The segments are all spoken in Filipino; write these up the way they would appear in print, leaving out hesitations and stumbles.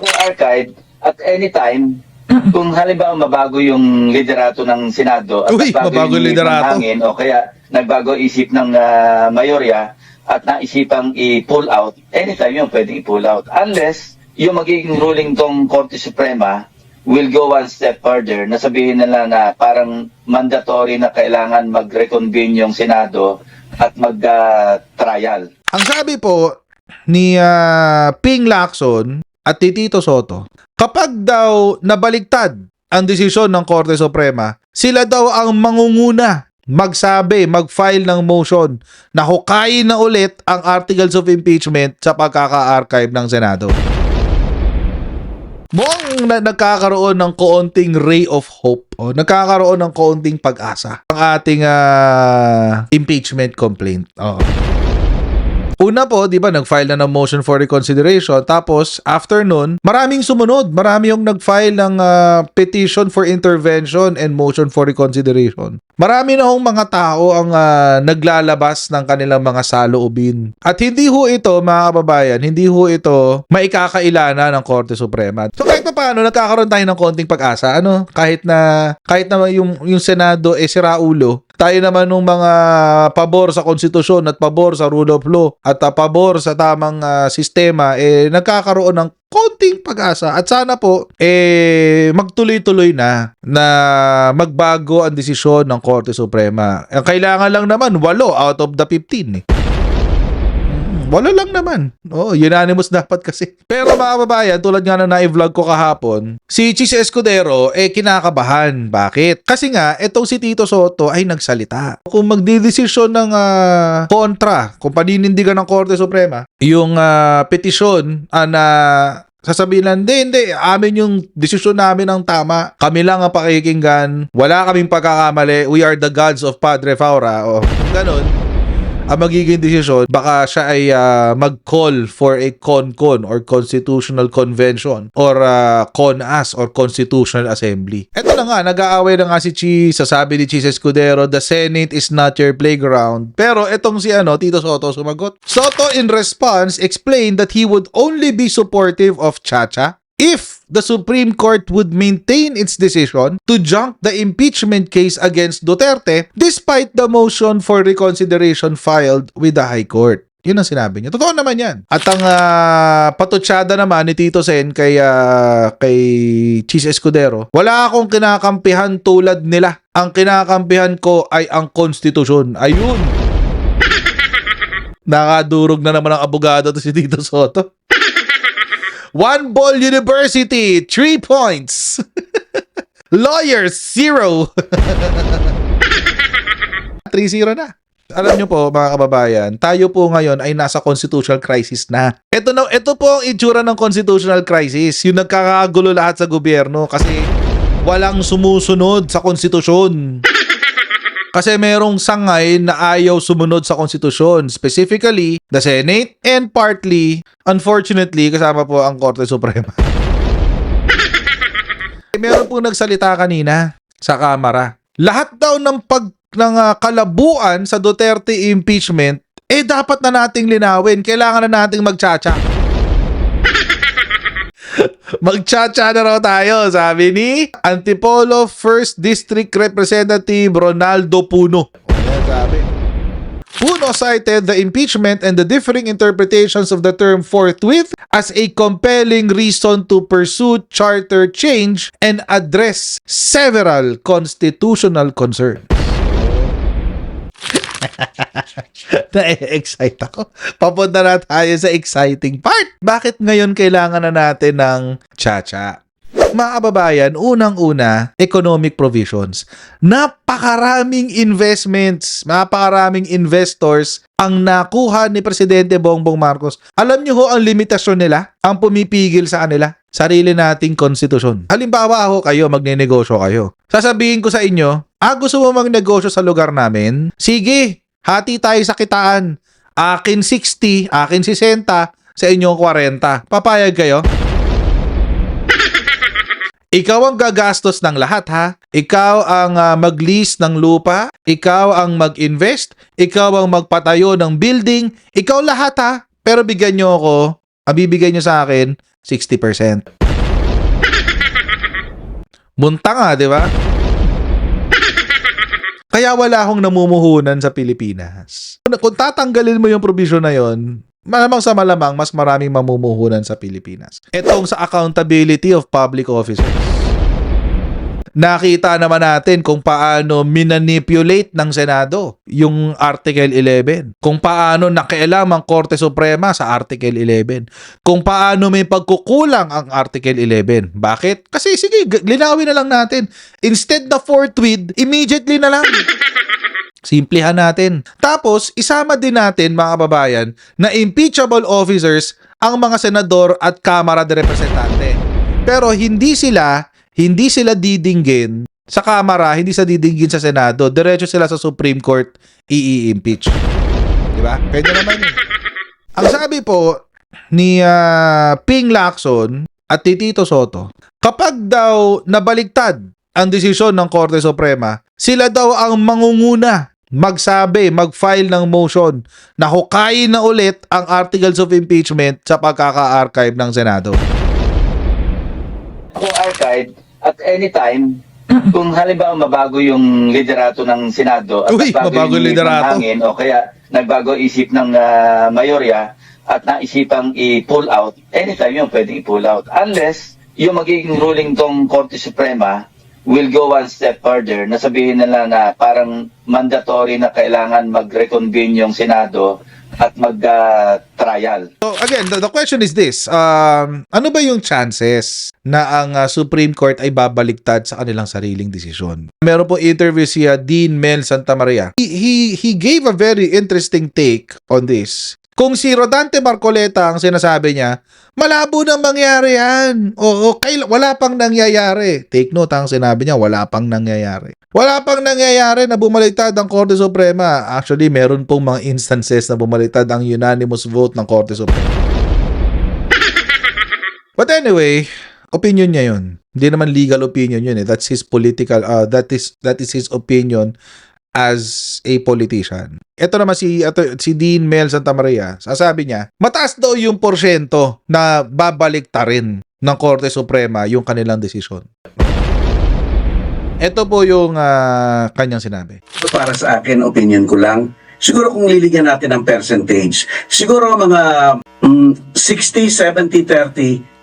kung archive at any time, kung halimbawa mabago yung liderato ng Senado at Uy, mabago yung yung liderato. ng hangin o kaya nagbago isip ng mayorya at naisipang i-pull out, anytime yun pwedeng i-pull out. Unless yung magiging ruling tong Korte Suprema will go one step further na sabihin nila na parang mandatory na kailangan mag-reconvene yung Senado at mag-trial. Ang sabi po ni Ping Lacson at ni Tito Soto, kapag daw nabaligtad ang desisyon ng Korte Suprema, sila daw ang mangunguna magsabi, mag-file ng motion na hukayin na ulit ang articles of impeachment sa pagkaka-archive ng Senado. Mukhang nagkakaroon ng kaunting ray of hope o nagkakaroon ng kaunting pag-asa ang ating impeachment complaint. Una po, di ba, nag-file na ng motion for reconsideration. Tapos, after nun, maraming sumunod. Marami yung nag-file ng petition for intervention and motion for reconsideration. Marami na hong mga tao ang naglalabas ng kanilang mga saloobin. At hindi ho ito, mga kababayan, hindi ho ito maikakailana ng Korte Suprema. So, kahit pa paano, nagkakaroon tayo ng konting pag-asa. Ano? Kahit na yung Senado sira ulo, tayo naman ng mga pabor sa konstitusyon at pabor sa rule of law at pabor sa tamang sistema, nagkakaroon ng konting pag-asa at sana po magtuloy-tuloy na magbago ang desisyon ng Korte Suprema. Ang kailangan lang naman 8 out of the 15 Wala lang naman. Unanimous dapat kasi. Pero mga kababayan, tulad nga na na-vlog ko kahapon, si Chis Escudero kinakabahan. Bakit? Kasi nga, itong si Tito Soto ay nagsalita. Kung magdidesisyon ng kontra, kung paninindigan ng Korte Suprema, yung petisyon na sasabihin lang, hindi, amin yung desisyon namin ang tama. Kami lang ang pakikinggan. Wala kaming pagkakamali. We are the gods of Padre Faura. Ganon. Ang magiging desisyon, baka siya ay mag-call for a CONCON or Constitutional Convention or CONAS or Constitutional Assembly. Ito na nga, nag-aaway na nga si Chis, sasabi ni Chis Escudero, the Senate is not your playground. Pero itong si Tito Soto sumagot. Soto in response explained that he would only be supportive of Chacha if the Supreme Court would maintain its decision to junk the impeachment case against Duterte despite the motion for reconsideration filed with the High Court. Yun ang sinabi niya. Totoo naman yan. At ang patutsada naman ni Tito Sen kay Chis Escudero, wala akong kinakampihan tulad nila. Ang kinakampihan ko ay ang konstitusyon. Ayun. Nakadurog na naman ang abogado to si Tito Soto. One Ball University, 3 points. Lawyers, 0. 3-0 na. Alam nyo po, mga kababayan, tayo po ngayon ay nasa constitutional crisis na. Ito po ang itsura ng constitutional crisis. Yung nagkakagulo lahat sa gobyerno kasi walang sumusunod sa konstitusyon. Kasi merong sangay na ayaw sumunod sa konstitusyon, specifically the Senate and partly, unfortunately, kasama po ang Korte Suprema. Meron pong nagsalita kanina sa kamera. Lahat daw ng kalabuan sa Duterte impeachment, dapat na nating linawin. Kailangan na nating magtsatsa. Magtsatsa na raw tayo, sabi ni Antipolo 1st District Representative Ronaldo Puno. Ayan, sabi. Puno cited the impeachment and the differing interpretations of the term forthwith as a compelling reason to pursue charter change and address several constitutional concerns. Na-excite ako. Papunta na tayo sa exciting part. Bakit ngayon kailangan na natin ng chacha? Mga kababayan, unang-una, economic provisions. Napakaraming investments, napakaraming investors ang nakuha ni Presidente Bongbong Marcos. Alam niyo ho ang limitasyon nila, ang pumipigil sa kanila, sarili nating konstitusyon. Halimbawa ho kayo, magnenegosyo kayo. Sasabihin ko sa inyo, gusto mo magnegosyo sa lugar namin? Sige, hati tayo sa kitaan. Akin 60, akin 60, sa inyong 40. Papayag kayo? Ikaw ang gagastos ng lahat, ha? Ikaw ang mag-lease ng lupa, ikaw ang mag-invest, ikaw ang magpatayo ng building, ikaw lahat, ha? Pero bigyan nyo ako, bibigyan nyo sa akin 60%. Munta nga, di ba? Kaya wala akong namumuhunan sa Pilipinas. Kung tatanggalin mo yung provision na yon, malamang sa malamang, mas maraming mamumuhunan sa Pilipinas. Itong sa accountability of public officers. Nakita naman natin kung paano minanipulate ng Senado yung Article 11. Kung paano nakialam ang Korte Suprema sa Article 11. Kung paano may pagkukulang ang Article 11. Bakit? Kasi sige, linawin na lang natin. Instead na forthwith, immediately na lang. Simplihan natin. Tapos, isama din natin, mga kababayan, na impeachable officers ang mga senador at Kamara de Representante. Pero hindi sila didinggin sa Kamara, hindi sila didinggin sa Senado. Diretso sila sa Supreme Court i-impeach. Di ba? Pwede naman yun. Ang sabi po ni Ping Lacson at ni Tito Soto, kapag daw nabaligtad ang desisyon ng Korte Suprema, sila daw ang mangunguna, magsabi, mag-file ng motion na hukayin na ulit ang articles of impeachment sa pagkaka-archive ng Senado. Kung archive, at any time, kung halimbawa mabago yung liderato ng Senado at Uy, mabago yung liderato. ng hangin, o kaya nagbago isip ng mayorya at naisipang i-pull out, anytime yun pwedeng i-pull out. Unless yung magiging ruling tong Korte Suprema will go one step further, na sabihin nila na parang mandatory na kailangan mag-reconvene yung Senado at mag-trial. So again, the question is this. Ano ba yung chances na ang Supreme Court ay babaliktad sa kanilang sariling desisyon? Meron po interview si Dean Mel Santamaria. He gave a very interesting take on this. Kung si Rodante Marcoleta ang sinasabi niya, malabo nang mangyari yan. Oo, wala pang nangyayari. Take note, ang sinabi niya, wala pang nangyayari. Wala pang nangyayari na bumaliktad ang Korte Suprema. Actually, meron pong mga instances na bumaliktad ang unanimous vote ng Korte Suprema. But anyway, opinion niya yun. Hindi naman legal opinion yun eh. That's his political, that is his opinion as a politician. Ito naman si Dean Mel Santamaria, sasabi niya, mataas daw yung porsyento na babaliktarin ng Korte Suprema yung kanilang desisyon. Ito po yung kanyang sinabi. Para sa akin, opinion ko lang, siguro kung liligyan natin ng percentage, siguro mga 60, 70,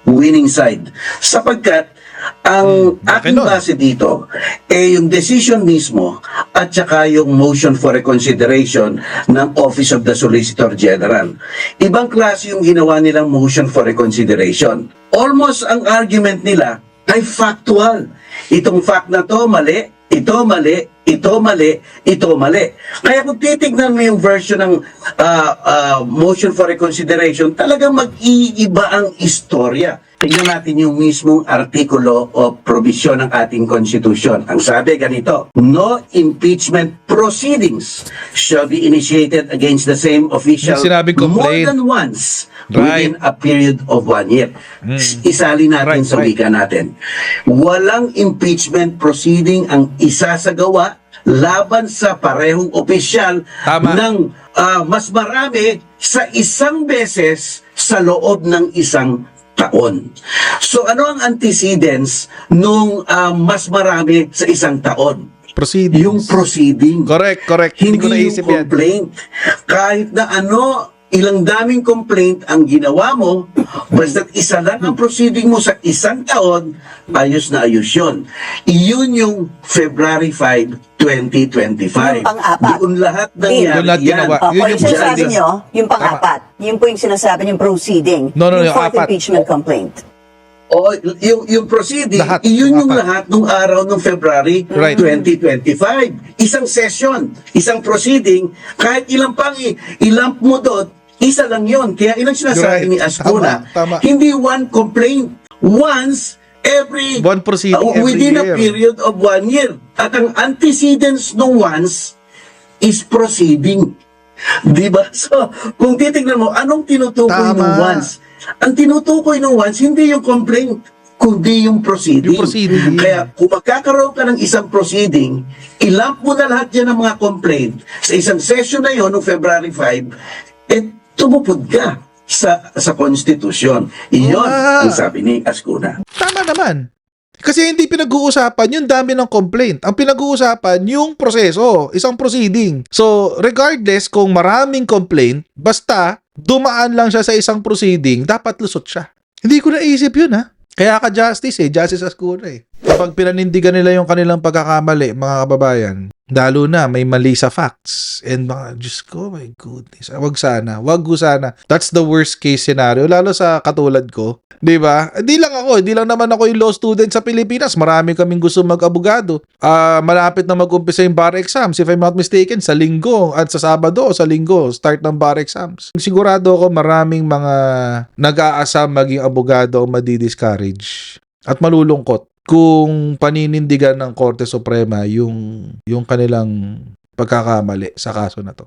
30 winning side. Sapagkat ang aking base dito yung decision mismo at saka yung motion for reconsideration ng Office of the Solicitor General. Ibang klase yung ginawa nilang motion for reconsideration. Almost ang argument nila ay factual. Itong fact na to mali, ito mali, ito mali, ito mali. Kaya kung titignan mo yung version ng motion for reconsideration, talagang mag-iiba ang istorya. Tingnan natin yung mismong artikulo o provision ng ating konstitusyon. Ang sabi ganito, no impeachment proceedings shall be initiated against the same official more than once within a period of 1 year. Isali natin sa wika natin. Walang impeachment proceeding ang isasagawa laban sa parehong opisyal ng mas marami sa isang beses sa loob ng isang taon. So ano ang antecedents nung mas marami sa isang taon? Proceedings. Yung proceeding. Correct. Hindi yung complaint. Kahit na ilang daming complaint ang ginawa mo, basta isa lang ang proceeding mo sa isang taon, ayos na ayos yun. Iyon yung February 5, 2025. Yung pang-apat. Doon lahat nangyari yan. Opo, yung sinasabi nyo, yung pang-apat. Yun po yung sinasabi yung proceeding. Yung fourth apat. impeachment complaint. O, yung proceeding, Lahat, iyon yung apat. lahat nung araw ng February 2025. Isang session, isang proceeding, kahit ilang ilamp mo doon, isa lang yon. Kaya ilang sinasabi ni Ascuna, Tama. hindi one complaint. Once, one proceeding every within year. a period of 1 year. At ang antecedents ng once is proceeding. Diba? So, kung titignan mo, anong tinutukoy ng once? Ang tinutukoy ng once, hindi yung complaint, kundi yung proceeding. Yung proceeding. Kaya kung magkakaroon ka ng isang proceeding, ilamp mo na lahat yan ng mga complaint sa isang session na yon noong February 5, tumupod ka. sa konstitusyon. Iyon ang sabi ni Ascuna. Tama naman. Kasi hindi pinag-uusapan yung dami ng complaint. Ang pinag-uusapan yung proseso, isang proceeding. So, regardless kung maraming complaint, basta dumaan lang siya sa isang proceeding, dapat lusot siya. Hindi ko naisip yun, ha? Kaya ka justice Ascuna eh. Kapag pinanindigan nila yung kanilang pagkakamali, mga kababayan, lalo na may mali sa facts. And mga, Diyos ko, my goodness. Wag sana. That's the worst case scenario. Lalo sa katulad ko. Di ba? Hindi lang naman ako yung law student sa Pilipinas. Marami kaming gusto mag-abogado. Malapit na mag-umpisa yung bar exams. If I'm not mistaken, sa linggo at sa Sabado o sa linggo, start ng bar exams. Sigurado ako maraming mga nag-aasam maging abogado o madi-discourage. At malulungkot kung paninindigan ng Korte Suprema yung kanilang pagkakamali sa kaso na to.